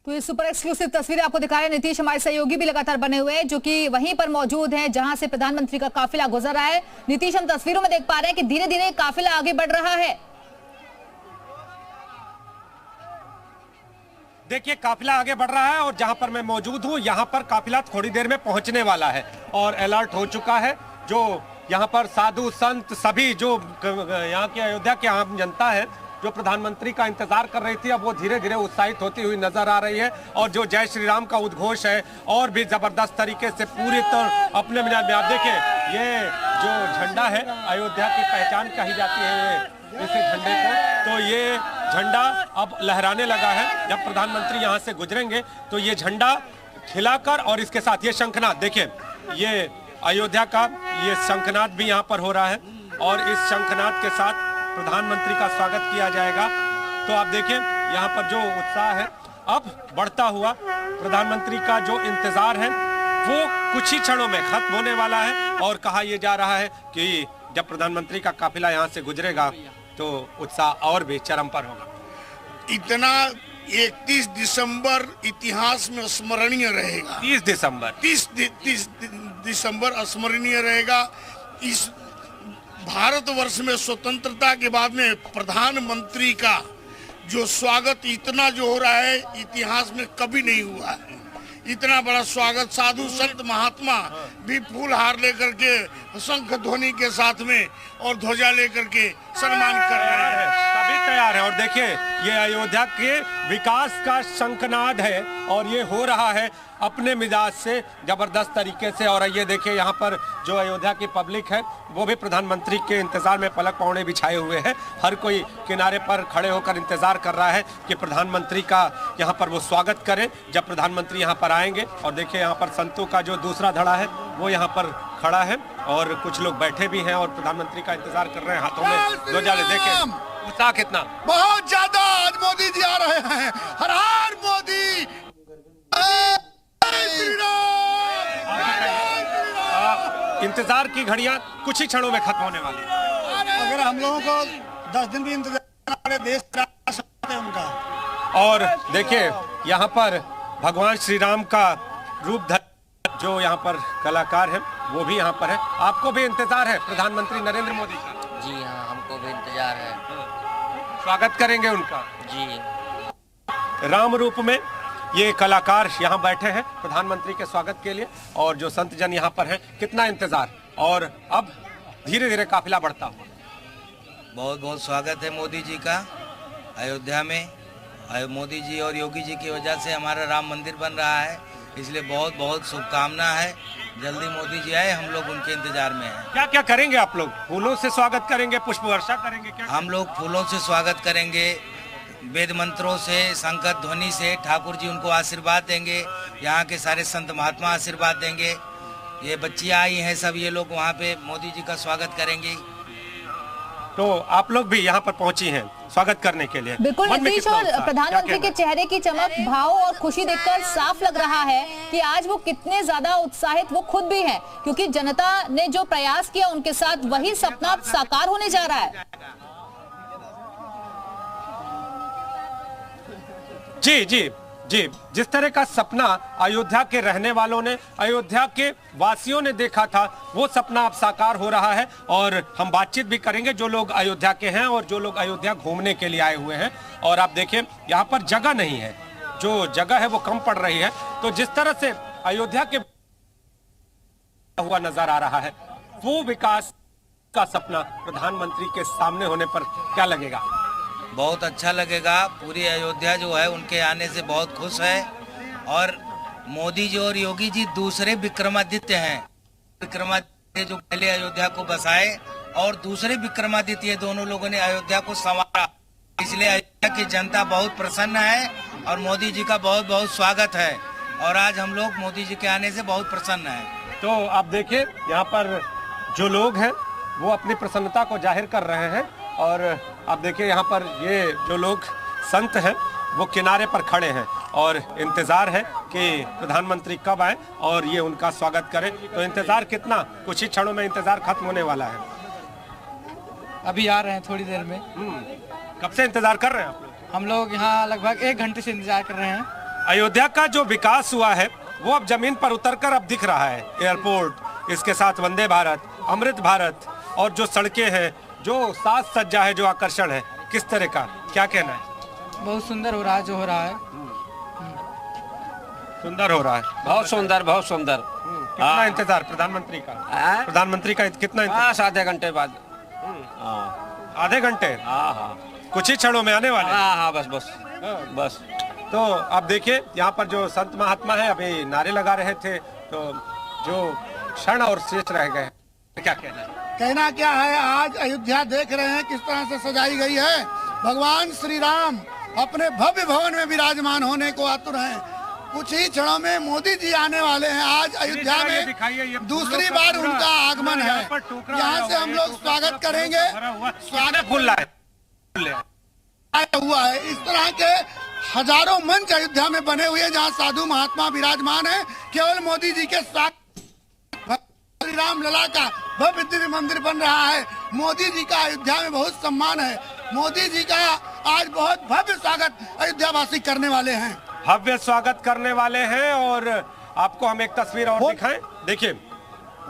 तो ये super exclusive तस्वीरें आपको दिखा रहे हैं। नीतीश हमारे सहयोगी भी लगातार बने हुए हैं जो कि वहीं पर मौजूद हैं जहां से प्रधानमंत्री का काफिला गुजर रहा है। नीतीश, हम तस्वीरों में देख पा रहे हैं कि धीरे धीरे काफिला आगे बढ़ रहा है। देखिए, काफिला आगे बढ़ रहा है और जहां पर मैं मौजूद हूं यहां पर काफिला थोड़ी देर में पहुंचने वाला है और अलर्ट हो चुका है। जो यहां पर साधु संत सभी जो यहां की अयोध्या की आम जनता है जो प्रधानमंत्री का इंतजार कर रही थी, अब वो धीरे धीरे उत्साहित होती हुई नजर आ रही है। और जो जय श्री राम का उद्घोष है और भी जबरदस्त तरीके से पूरी तरह अपने में आप देखिए, ये जो झंडा है अयोध्या की पहचान कही जाती है इस झंडे को। तो ये झंडा अब लहराने लगा है। जब प्रधानमंत्री यहाँ से गुजरेंगे तो ये झंडा खिलाकर और इसके साथ ये शंखनाद, देखिए ये अयोध्या का ये शंखनाद भी यहाँ पर हो रहा है और इस शंखनाद के साथ प्रधानमंत्री का स्वागत किया जाएगा। तो आप देखिए यहाँ पर जो उत्साह है अब बढ़ता हुआ, प्रधानमंत्री का जो इंतजार है वो कुछ ही क्षणों में खत्म होने वाला है। और कहा यह जा रहा है कि जब प्रधानमंत्री का काफिला यहाँ से गुजरेगा तो उत्साह और भी चरम पर होगा। इतना 31 दिसंबर इतिहास में स्मरणीय रहेगा। 30 दिसंबर स्मरणीय रहेगा। इस भारतवर्ष में स्वतंत्रता के बाद में प्रधानमंत्री का जो स्वागत इतना जो हो रहा है इतिहास में कभी नहीं हुआ है। इतना बड़ा स्वागत, साधु संत महात्मा भी फूल हार लेकर के शंख ध्वनि के साथ में और ध्वजा लेकर के सम्मान कर रहे हैं। सभी तैयार है और देखिए ये अयोध्या के विकास का शंखनाद है और ये हो रहा है अपने मिजाज से जबरदस्त तरीके से। और ये देखिए यहाँ पर जो अयोध्या की पब्लिक है वो भी प्रधानमंत्री के इंतजार में पलक पौड़े बिछाए हुए हैं। हर कोई किनारे पर खड़े होकर इंतजार कर रहा है कि प्रधानमंत्री का यहाँ पर वो स्वागत करें जब प्रधानमंत्री यहाँ पर आएंगे। और देखिए यहाँ पर संतों का जो दूसरा धड़ा है वो यहाँ पर खड़ा है और कुछ लोग बैठे भी हैं और प्रधानमंत्री का इंतजार कर रहे हैं। हाथों में दो जाले, देखिए उत्साह कितना, बहुत ज्यादा। आज मोदी जी आ रहे हैं। हर हर मोदी। इंतजार की घड़ियां कुछ ही क्षणों में खत्म होने वाली है। अगर हम लोगों को 10 दिन भी इंतजार देश उनका। और देखिए यहाँ पर भगवान श्री राम का रूप जो यहाँ पर कलाकार है वो भी यहाँ पर है। आपको भी इंतजार है प्रधानमंत्री नरेंद्र मोदी का? जी हाँ, हमको भी इंतजार है। स्वागत करेंगे उनका जी। राम रूप में ये कलाकार यहाँ बैठे हैं प्रधानमंत्री के स्वागत के लिए और जो संत जन यहाँ पर हैं, कितना इंतजार। और अब धीरे धीरे काफिला बढ़ता हुआ। बहुत बहुत स्वागत है मोदी जी का अयोध्या में। मोदी जी और योगी जी की वजह से हमारा राम मंदिर बन रहा है, इसलिए बहुत बहुत शुभकामना है। जल्दी मोदी जी आए, हम लोग उनके इंतजार में हैं। क्या क्या करेंगे आप लोग? फूलों से स्वागत करेंगे, पुष्प वर्षा करेंगे? क्या हम लोग फूलों से स्वागत करेंगे, वेद मंत्रों से, शंकर ध्वनि से। ठाकुर जी उनको आशीर्वाद देंगे, यहाँ के सारे संत महात्मा आशीर्वाद देंगे। ये बच्चियाँ आई हैं सब, ये लोग वहाँ पे मोदी जी का स्वागत करेंगे। तो आप लोग भी यहाँ पर पहुंची हैं स्वागत करने के लिए। बिल्कुल नीतीश, और प्रधानमंत्री के चेहरे की चमक, भाव और खुशी देखकर साफ लग रहा है कि आज वो कितने ज्यादा उत्साहित वो खुद भी हैं, क्योंकि जनता ने जो प्रयास किया उनके साथ वही सपना साकार होने जा रहा है। जी जी जी, जिस तरह का सपना अयोध्या के रहने वालों ने, अयोध्या के वासियों ने देखा था, वो सपना अब साकार हो रहा है। और हम बातचीत भी करेंगे जो लोग अयोध्या के हैं और जो लोग अयोध्या घूमने के लिए आए हुए हैं। और आप देखिए यहाँ पर जगह नहीं है, जो जगह है वो कम पड़ रही है। तो जिस तरह से अयोध्या के हुआ नजर आ रहा है, वो विकास का सपना प्रधानमंत्री के सामने होने पर क्या लगेगा? बहुत अच्छा लगेगा। पूरी अयोध्या जो है उनके आने से बहुत खुश है। और मोदी जी और योगी जी दूसरे विक्रमादित्य हैं। विक्रमादित्य जो पहले अयोध्या को बसाए और दूसरे विक्रमादित्य, दोनों लोगों ने अयोध्या को संवारा। इसलिए अयोध्या की जनता बहुत प्रसन्न है और मोदी जी का बहुत बहुत स्वागत है। और आज हम लोग मोदी जी के आने से बहुत प्रसन्न हैं। तो आप देखिए यहाँ पर जो लोग हैं वो अपनी प्रसन्नता को जाहिर कर रहे हैं। और आप देखिए यहाँ पर ये जो लोग संत हैं वो किनारे पर खड़े हैं और इंतजार है कि प्रधानमंत्री कब आए और ये उनका स्वागत करें। तो इंतजार कितना, कुछ ही क्षणों में इंतजार खत्म होने वाला है। अभी आ रहे हैं थोड़ी देर में। कब से इंतजार कर रहे हैं आप लोग? हम लोग यहाँ लगभग 1 घंटे से इंतजार कर रहे हैं। अयोध्या का जो विकास हुआ है वो अब जमीन पर उतरकर अब दिख रहा है। एयरपोर्ट, इसके साथ वंदे भारत, अमृत भारत और जो सड़कें हैं, जो साज सज्जा है, जो आकर्षण है, किस तरह का, क्या कहना है? बहुत सुंदर हो रहा है जो हो रहा है। सुंदर हो रहा है, बहुत सुंदर, बहुत सुंदर। कितना इंतजार प्रधानमंत्री का? प्रधानमंत्री का कितना इंतजार? बस आधे घंटे बाद। आधे घंटे? हाँ हाँ, कुछ ही क्षणों में आने वाले। हाँ हाँ, बस बस बस। तो अब देखिए यहाँ पर जो संत महात्मा है अभी नारे लगा रहे थे, तो जो क्षण और शेष रह गए, क्या कहना है? कहना क्या है, आज अयोध्या देख रहे हैं किस तरह से सजाई गई है। भगवान श्री राम अपने भव्य भवन में विराजमान होने को आतुर हैं। कुछ ही क्षणों में मोदी जी आने वाले हैं। आज अयोध्या में दूसरी बार उनका आगमन है। यहाँ से हम लोग स्वागत करेंगे। स्वागत हुआ है। इस तरह के हजारों मंच अयोध्या में बने हुए हैं जहाँ साधु महात्मा विराजमान है। केवल मोदी जी के साथ श्री राम लला का भव्य दिव्य मंदिर बन रहा है। मोदी जी का अयोध्या में बहुत सम्मान है। मोदी जी का आज बहुत भव्य स्वागत अयोध्यावासी करने वाले हैं। भव्य स्वागत करने वाले हैं। और आपको हम एक तस्वीर और दिखाएं। देखिए,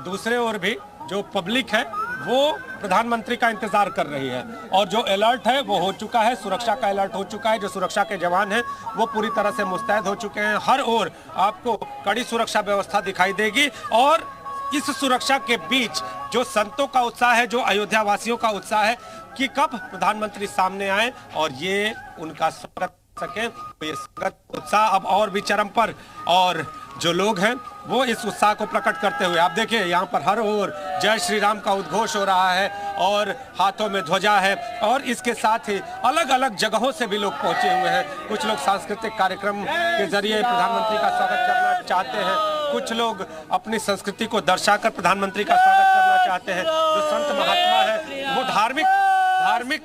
दूसरे ओर भी जो पब्लिक है वो प्रधानमंत्री का इंतजार कर रही है, और जो अलर्ट है वो हो चुका है, सुरक्षा का अलर्ट हो चुका है। जो सुरक्षा के जवान हैं वो पूरी तरह से मुस्तैद हो चुके हैं। हर ओर आपको कड़ी सुरक्षा व्यवस्था दिखाई देगी, और इस सुरक्षा के बीच जो संतों का उत्साह है, जो अयोध्या वासियों का उत्साह है कि कब प्रधानमंत्री सामने आए और ये उनका स्वागत सके, तो ये स्वागत उत्साह अब और भी चरम पर। और जो लोग हैं वो इस उत्साह को प्रकट करते हुए, आप देखिए यहाँ पर हर ओर जय श्री राम का उद्घोष हो रहा है और हाथों में ध्वजा है। और इसके साथ ही अलग अलग जगहों से भी लोग पहुंचे हुए हैं। कुछ लोग सांस्कृतिक कार्यक्रम के जरिए प्रधानमंत्री का स्वागत करना चाहते हैं, कुछ लोग अपनी संस्कृति को दर्शाकर प्रधानमंत्री का स्वागत करना चाहते हैं। जो संत महात्मा है वो धार्मिक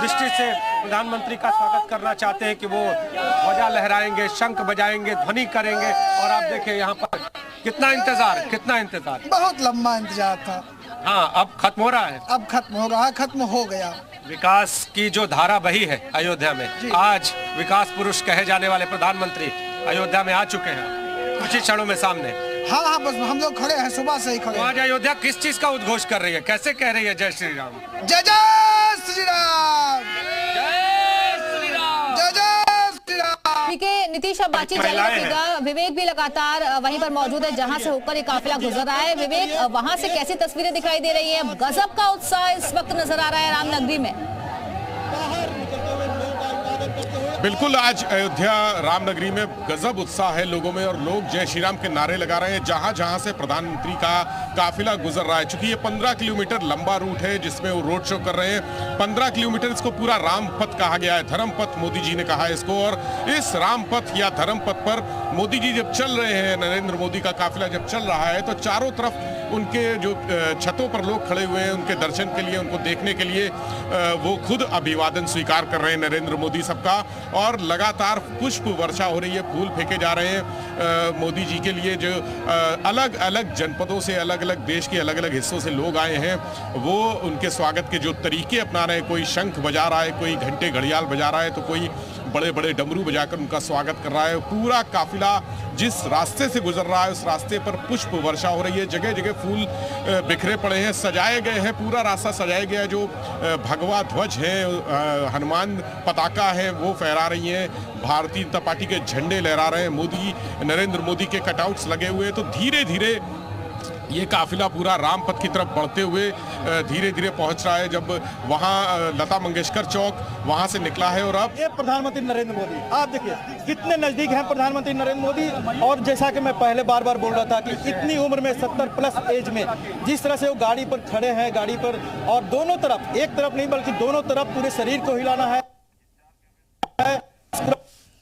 दृष्टि से प्रधानमंत्री का स्वागत करना चाहते हैं कि वो ध्वजा लहराएंगे, शंख बजाएंगे, ध्वनि करेंगे। और आप देखिए यहाँ पर कितना इंतजार, बहुत लंबा इंतजार था। हाँ, अब खत्म हो रहा है। अब खत्म हो रहा है, खत्म हो गया। विकास की जो धारा बही है अयोध्या में, आज विकास पुरुष कहे जाने वाले प्रधानमंत्री अयोध्या में आ चुके हैं कुछ ही क्षणों में सामने। हाँ, बस हम लोग खड़े हैं, सुबह से ही खड़े हैं। आज अयोध्या किस चीज का उद्घोष कर रही है, कैसे कह रही है जय श्री राम? जय जय श्री राम, जय श्री राम, जय जय श्री राम। ठीक है नीतीश, अब बातचीत जारी रखिएगा। विवेक भी लगातार वहीं पर मौजूद है जहां से होकर ये काफिला गुजर रहा है। विवेक, वहां से कैसी तस्वीरें दिखाई दे रही है? गजब का उत्साह इस वक्त नजर आ रहा है रामनगरी में। बिल्कुल, आज अयोध्या रामनगरी में गजब उत्साह है लोगों में, और लोग जय श्री राम के नारे लगा रहे हैं जहां जहां से प्रधानमंत्री का काफिला गुजर रहा है। चूंकि ये 15 किलोमीटर लंबा रूट है जिसमें वो रोड शो कर रहे हैं। 15 किलोमीटर इसको पूरा राम पथ कहा गया है, धर्म पथ मोदी जी ने कहा है इसको। और इस राम पथ या धर्म पथ पर मोदी जी जब चल रहे हैं, नरेंद्र मोदी का काफिला जब चल रहा है, तो चारों तरफ उनके जो छतों पर लोग खड़े हुए हैं उनके दर्शन के लिए, उनको देखने के लिए, वो खुद अभिवादन स्वीकार कर रहे हैं नरेंद्र मोदी सबका। और लगातार पुष्प वर्षा हो रही है, फूल फेंके जा रहे हैं मोदी जी के लिए। जो अलग अलग जनपदों से, अलग अलग देश के अलग अलग हिस्सों से लोग आए हैं, वो उनके स्वागत के जो तरीके अपना रहे हैं। कोई शंख बजा रहा है, कोई घंटे घड़ियाल बजा रहा है, तो कोई बड़े बड़े डमरू बजाकर उनका स्वागत कर रहा है। पूरा काफिला जिस रास्ते से गुजर रहा है उस रास्ते पर पुष्प वर्षा हो रही है। जगह जगह फूल बिखरे पड़े हैं, सजाए गए हैं, पूरा रास्ता सजाया गया है। जो भगवा ध्वज है, हनुमान पताका है, वो फहरा रही हैं। भारतीय जनता पार्टी के झंडे लहरा रहे हैं। नरेंद्र मोदी के कटआउट्स लगे हुए हैं। तो धीरे धीरे ये काफिला पूरा रामपथ की तरफ बढ़ते हुए धीरे धीरे पहुंच रहा है। जब वहां लता मंगेशकर चौक वहां से निकला है, और अब ये प्रधानमंत्री नरेंद्र मोदी, आप देखिए कितने नजदीक हैं प्रधानमंत्री नरेंद्र मोदी। और जैसा कि मैं पहले बार बार बोल रहा था कि इतनी उम्र में, 70 प्लस एज में, जिस तरह से वो गाड़ी पर खड़े हैं, गाड़ी पर, और दोनों तरफ, एक तरफ नहीं बल्कि दोनों तरफ पूरे शरीर को हिलाना है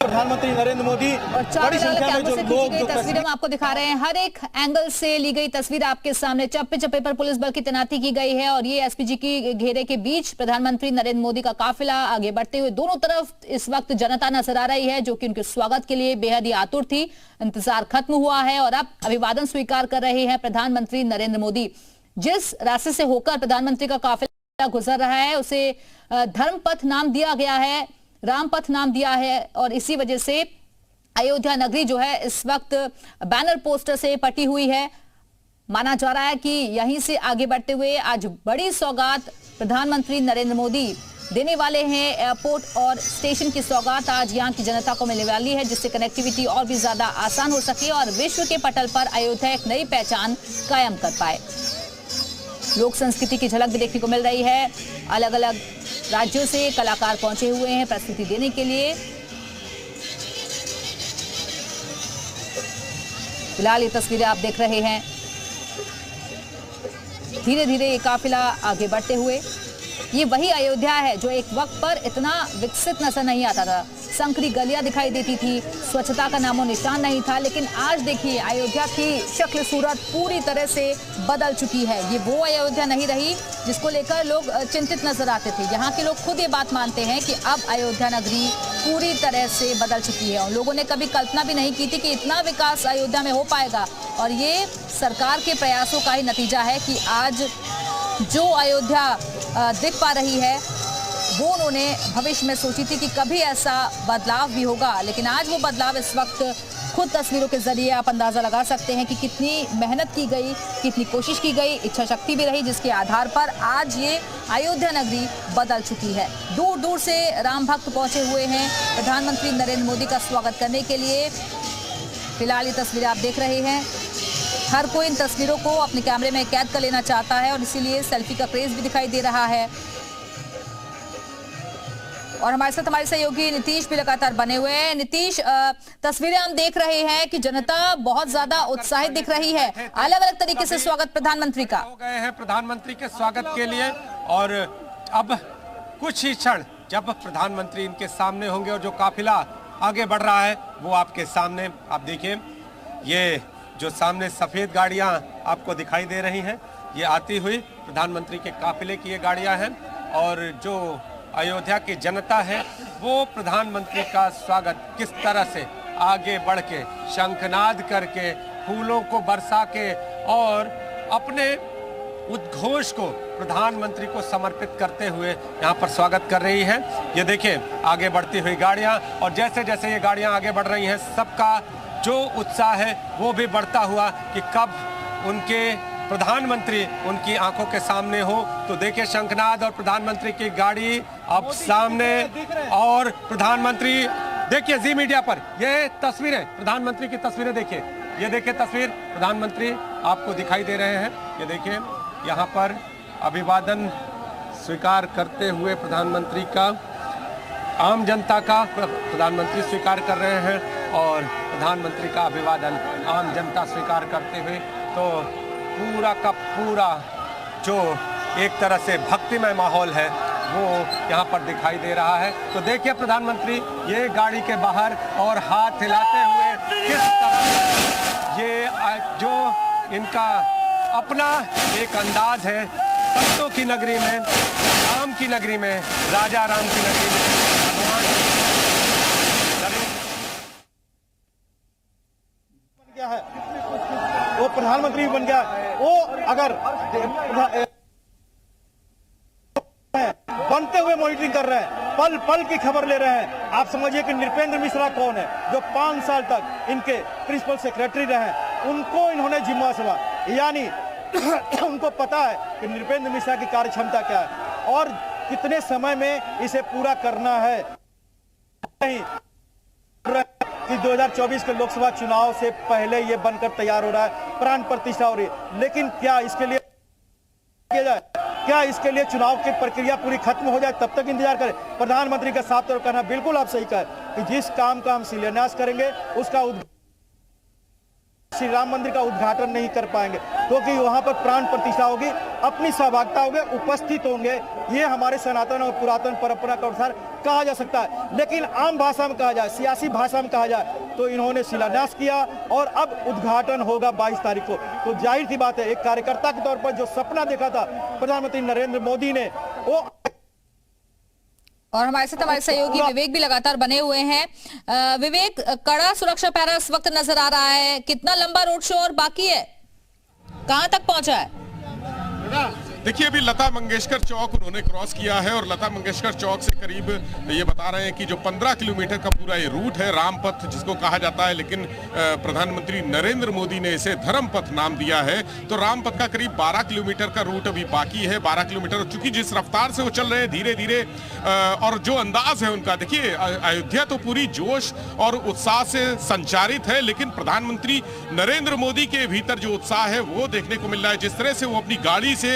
प्रधानमंत्री नरेंद्र मोदी। बड़ी संख्या में जो लोग, जो तस्वीरें हम आपको दिखा रहे हैं, हर एक एंगल से ली गई तस्वीर आपके सामने। चप्पे चप्पे पर पुलिस बल की तैनाती की गई है, और ये एसपीजी की घेरे के बीच प्रधानमंत्री नरेंद्र मोदी का काफिला आगे बढ़ते हुए, दोनों तरफ इस वक्त जनता नजर आ रही है जो कि उनके स्वागत के लिए बेहद ही आतुर थी। इंतजार खत्म हुआ है और अब अभिवादन स्वीकार कर रहे हैं प्रधानमंत्री नरेंद्र मोदी। जिस रास्ते से होकर प्रधानमंत्री का काफिला गुजर रहा है उसे धर्मपथ नाम दिया गया है, रामपथ नाम दिया है, और इसी वजह से अयोध्या नगरी जो है इस वक्त बैनर पोस्टर से पटी हुई है। माना जा रहा है कि यहीं से आगे बढ़ते हुए आज बड़ी सौगात प्रधानमंत्री नरेंद्र मोदी देने वाले हैं। एयरपोर्ट और स्टेशन की सौगात आज यहां की जनता को मिलने वाली है, जिससे कनेक्टिविटी और भी ज्यादा आसान हो सके और विश्व के पटल पर अयोध्या एक नई पहचान कायम कर पाए। लोक संस्कृति की झलक भी देखने को मिल रही है। अलग अलग राज्यों से कलाकार पहुंचे हुए हैं प्रस्तुति देने के लिए। फिलहाल ये तस्वीरें आप देख रहे हैं। धीरे धीरे ये काफिला आगे बढ़ते हुए, ये वही अयोध्या है जो एक वक्त पर इतना विकसित नजर नहीं आता था। संकरी गलियां दिखाई देती थी, स्वच्छता का नामो निशान नहीं था, लेकिन आज देखिए अयोध्या की शक्ल सूरत पूरी तरह से बदल चुकी है। ये वो अयोध्या नहीं रही जिसको लेकर लोग चिंतित नजर आते थे। यहाँ के लोग खुद ये बात मानते हैं कि अब अयोध्या नगरी पूरी तरह से बदल चुकी है। उन लोगों ने कभी कल्पना भी नहीं की थी कि इतना विकास अयोध्या में हो पाएगा, और ये सरकार के प्रयासों का ही नतीजा है कि आज जो अयोध्या दिख पा रही है वो उन्होंने भविष्य में सोची थी कि कभी ऐसा बदलाव भी होगा, लेकिन आज वो बदलाव इस वक्त खुद तस्वीरों के जरिए आप अंदाजा लगा सकते हैं कि कितनी मेहनत की गई, कितनी कोशिश की गई, इच्छा शक्ति भी रही, जिसके आधार पर आज ये अयोध्या नगरी बदल चुकी है। दूर दूर से राम भक्त पहुंचे हुए हैं प्रधानमंत्री नरेंद्र मोदी का स्वागत करने के लिए। फिलहाल ये तस्वीरें आप देख रहे हैं। हर कोई इन तस्वीरों को अपने कैमरे में कैद कर लेना चाहता है और इसीलिए सेल्फी का क्रेज भी दिखाई दे रहा है। और हमारे साथ हमारे सहयोगी नीतीश भी लगातार बने हुए हैं। नीतीश, तस्वीरें हम देख रहे हैं कि जनता बहुत ज्यादा उत्साहित दिख रही है। अलग अलग तरीके से स्वागत प्रधानमंत्री का हो गए हैं प्रधानमंत्री के स्वागत के लिए, और अब कुछ ही क्षण जब प्रधानमंत्री इनके सामने होंगे और जो काफिला आगे बढ़ रहा है वो आपके सामने आप देखिए। ये जो सामने सफेद गाड़ियां आपको दिखाई दे रही हैं, ये आती हुई प्रधानमंत्री के काफिले की ये गाड़ियां हैं, और जो अयोध्या की जनता है वो प्रधानमंत्री का स्वागत किस तरह से आगे बढ़ के शंखनाद करके, फूलों को बरसा के और अपने उद्घोष को प्रधानमंत्री को समर्पित करते हुए यहाँ पर स्वागत कर रही है। ये देखिए आगे बढ़ती हुई गाड़ियाँ, और जैसे जैसे ये गाड़ियाँ आगे बढ़ रही हैं सबका जो उत्साह है वो भी बढ़ता हुआ कि कब उनके प्रधानमंत्री उनकी आंखों के सामने हो। तो देखिए शंखनाद और प्रधानमंत्री की गाड़ी अब सामने, और प्रधानमंत्री देखिए जी मीडिया पर ये तस्वीरें, प्रधानमंत्री की तस्वीरें देखिए। ये देखिए तस्वीर, प्रधानमंत्री आपको दिखाई दे रहे हैं। ये देखिए यहाँ पर अभिवादन स्वीकार करते हुए प्रधानमंत्री का, आम जनता का प्रधानमंत्री स्वीकार कर रहे हैं, और प्रधानमंत्री का अभिवादन आम जनता स्वीकार करते हुए। तो पूरा का पूरा जो एक तरह से भक्तिमय माहौल है वो यहाँ पर दिखाई दे रहा है। तो देखिए प्रधानमंत्री ये गाड़ी के बाहर और हाथ हिलाते हुए किस तरह ये जो इनका अपना एक अंदाज है, संतों की नगरी में, राम की नगरी में, राजा राम की नगरी में क्या है वो प्रधानमंत्री बन गया। वो अगर बनते हुए मॉनिटरिंग कर रहे हैं, पल पल की खबर ले रहे हैं। आप समझिए कि नृपेंद्र मिश्रा कौन है, जो 5 साल तक इनके प्रिंसिपल सेक्रेटरी रहे, उनको इन्होंने जिम्मा सवा, यानी उनको पता है कि नृपेंद्र मिश्रा की कार्य क्षमता क्या है और कितने समय में इसे पूरा करना है। कि 2024 के लोकसभा चुनाव से पहले ये बनकर तैयार हो रहा है, प्राण प्रतिष्ठा हो रही है। लेकिन क्या इसके लिए किया जाए, क्या इसके लिए चुनाव की प्रक्रिया पूरी खत्म हो जाए तब तक इंतजार करें? प्रधानमंत्री का साफ तौर कहना, बिल्कुल आप सही कहें कि जिस काम का हम शिलान्यास करेंगे उसका श्री राम मंदिर का उद्घाटन नहीं कर पाएंगे, क्योंकि वहां पर प्राण प्रतिष्ठा होगी, अपनी सहभागिता होगी, उपस्थित होंगे। ये हमारे सनातन और पुरातन परंपरा के अनुसार कहा जा सकता है। लेकिन आम भाषा में कहा जाए, सियासी भाषा में कहा जाए, तो इन्होंने शिलान्यास किया और अब उद्घाटन होगा 22 तारीख को। तो जाहिर सी बात है, एक कार्यकर्ता के तौर पर जो सपना देखा था प्रधानमंत्री नरेंद्र मोदी ने, वो। और हमारे साथ हमारे सहयोगी विवेक भी लगातार बने हुए हैं। विवेक, कड़ा सुरक्षा पहरा इस वक्त नजर आ रहा है, कितना लंबा रोड शो और बाकी है, कहां तक पहुंचा है? देखिए अभी लता मंगेशकर चौक उन्होंने क्रॉस किया है और लता मंगेशकर चौक से करीब ये बता रहे हैं कि जो 15 किलोमीटर का पूरा ये रूट है रामपथ जिसको कहा जाता है, लेकिन प्रधानमंत्री नरेंद्र मोदी ने इसे धर्मपथ नाम दिया है। तो रामपथ का करीब 12 किलोमीटर का रूट अभी बाकी है, 12 किलोमीटर। चूंकि जिस रफ्तार से वो चल रहे हैं धीरे धीरे और जो अंदाज है उनका, देखिए अयोध्या तो पूरी जोश और उत्साह से संचारित है, लेकिन प्रधानमंत्री नरेंद्र मोदी के भीतर जो उत्साह है वो देखने को मिल रहा है। जिस तरह से वो अपनी गाड़ी से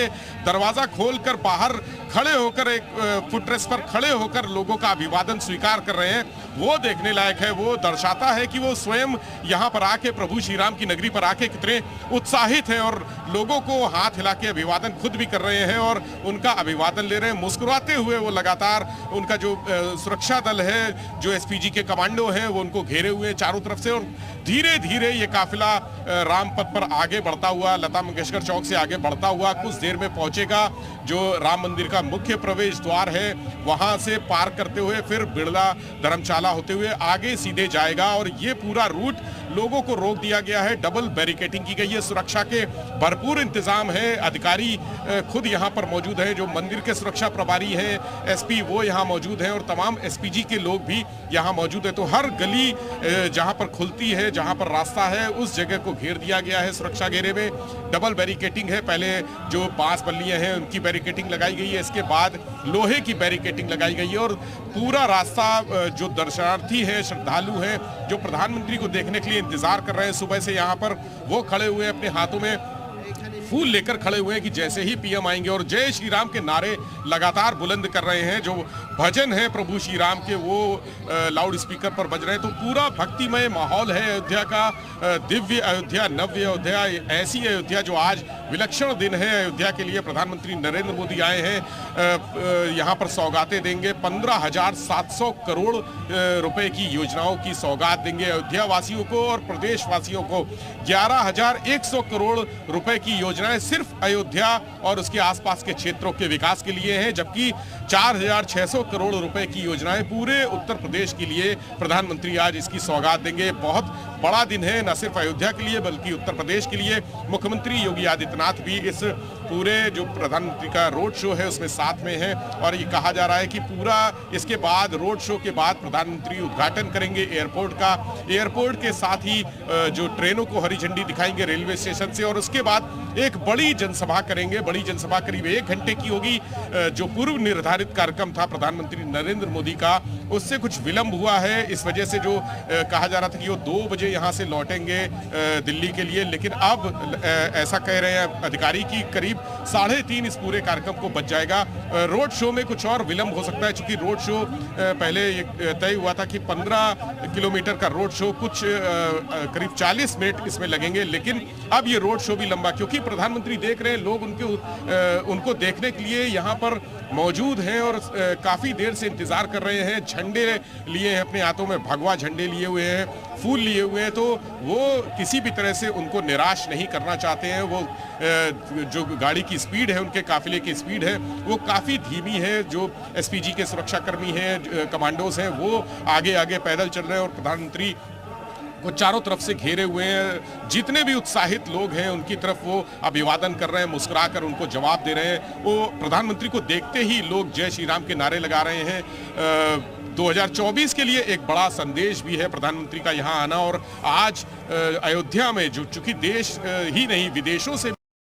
दरवाजा खोलकर बाहर खड़े होकर एक फुटरेस पर खड़े होकर लोगों का अभिवादन स्वीकार कर रहे हैं, वो देखने लायक है। वो दर्शाता है कि वो स्वयं यहाँ पर आके प्रभु श्री राम की नगरी पर आके कितने उत्साहित है और लोगों को हाथ हिला के अभिवादन खुद भी कर रहे हैं और उनका अभिवादन ले रहे हैं। मुस्कुराते हुए वो लगातार उनका जो सुरक्षा दल है, जो एसपीजी के कमांडो हैं, वो उनको घेरे हुए चारों तरफ से और धीरे धीरे ये काफिला रामपथ पर आगे बढ़ता हुआ, लता मंगेशकर चौक से आगे बढ़ता हुआ कुछ देर में पहुंचेगा जो राम मंदिर का मुख्य प्रवेश द्वार है, वहां से पार करते हुए फिर बिड़ला धर्मशाला होते हुए आगे सीधे जाएगा। और ये पूरा रूट लोगों को रोक दिया गया है, डबल बैरिकेडिंग की गई है, सुरक्षा के भरपूर इंतजाम है। अधिकारी खुद यहाँ पर मौजूद है, जो मंदिर के सुरक्षा प्रभारी हैं, एसपी वो यहाँ मौजूद हैं और तमाम एसपीजी के लोग भी यहाँ मौजूद है। तो हर गली जहाँ पर खुलती है, जहाँ पर रास्ता है, उस जगह को घेर दिया गया है सुरक्षा घेरे में। डबल बैरिकेडिंग है, पहले जो बांस बल्लियां हैं उनकी बैरिकेडिंग लगाई गई है, इसके बाद लोहे की बैरिकेडिंग लगाई गई है और पूरा रास्ता जो दर्शनार्थी हैं, श्रद्धालु हैं, जो प्रधानमंत्री को देखने के लिए इंतजार कर रहे हैं सुबह से यहाँ पर, वो खड़े हुए हैं अपने हाथों में फूल लेकर खड़े हुए हैं कि जैसे ही पीएम आएंगे। और जय श्री राम के नारे लगातार बुलंद कर रहे हैं। जो भजन है प्रभु श्री राम के वो लाउड स्पीकर पर बज रहे हैं। तो पूरा भक्तिमय माहौल है अयोध्या का, दिव्य अयोध्या, नव्य अयोध्या, ऐसी अयोध्या जो आज विलक्षण दिन है अयोध्या के लिए। प्रधानमंत्री नरेंद्र मोदी आए हैं, यहाँ पर सौगातें देंगे, 15,700 करोड़ रुपए की योजनाओं की सौगात देंगे अयोध्या वासियों को और प्रदेश वासियों को। 11,100 करोड़ रुपए की योजनाएं सिर्फ अयोध्या और उसके आसपास के क्षेत्रों के विकास के लिए हैं, जबकि 4,600 करोड़ रुपए की योजनाएं पूरे उत्तर प्रदेश के लिए प्रधानमंत्री आज इसकी सौगात देंगे। बहुत बड़ा दिन है न सिर्फ अयोध्या के लिए बल्कि उत्तर प्रदेश के लिए। मुख्यमंत्री योगी आदित्यनाथ भी इस पूरे जो प्रधानमंत्री का रोड शो है उसमें साथ में है और ये कहा जा रहा है कि पूरा इसके बाद रोड शो के बाद प्रधानमंत्री उद्घाटन करेंगे एयरपोर्ट का। एयरपोर्ट के साथ ही जो ट्रेनों को हरी झंडी दिखाएंगे रेलवे स्टेशन से और उसके बाद एक बड़ी जनसभा करेंगे। बड़ी जनसभा करीब 1 घंटे की होगी। जो पूर्व निर्धारित कार्यक्रम था प्रधानमंत्री नरेंद्र मोदी का, उससे कुछ विलंब हुआ है। इस वजह से जो कहा जा रहा था कि वो 2 बजे यहाँ से लौटेंगे दिल्ली के लिए, लेकिन अब ऐसा कह रहे हैं अधिकारी कि करीब 3:30 इस पूरे कार्यक्रम को बच जाएगा। रोड शो में कुछ और विलंब हो सकता है, क्योंकि रोड शो पहले तय हुआ था कि 15 किलोमीटर का रोड शो, कुछ करीब 40 मिनट इसमें लगेंगे, लेकिन अब ये रोड शो भी लंबा, क्योंकि प्रधानमंत्री देख रहे हैं लोग उनको देखने के लिए यहाँ पर मौजूद हैं और काफी देर से इंतजार कर रहे हैं। झंडे लिए हैं अपने हाथों में, भगवा झंडे लिए हुए हैं, फूल लिए हुए हैं, तो वो किसी भी तरह से उनको निराश नहीं करना चाहते हैं। वो जो गाड़ी की स्पीड है, उनके काफिले की स्पीड है, वो काफी धीमी है। जो एसपीजी के सुरक्षाकर्मी हैं, कमांडोज हैं, वो आगे आगे पैदल चल रहे हैं और प्रधानमंत्री को चारों तरफ से घेरे हुए हैं। जितने भी उत्साहित लोग हैं उनकी तरफ वो अभिवादन कर रहे हैं, मुस्कुराकर उनको जवाब दे रहे हैं। वो प्रधानमंत्री को देखते ही लोग जय श्री राम के नारे लगा रहे हैं। 2024 के लिए एक बड़ा संदेश भी है प्रधानमंत्री का यहाँ आना। और आज अयोध्या में जो चूंकि देश ही नहीं विदेशों से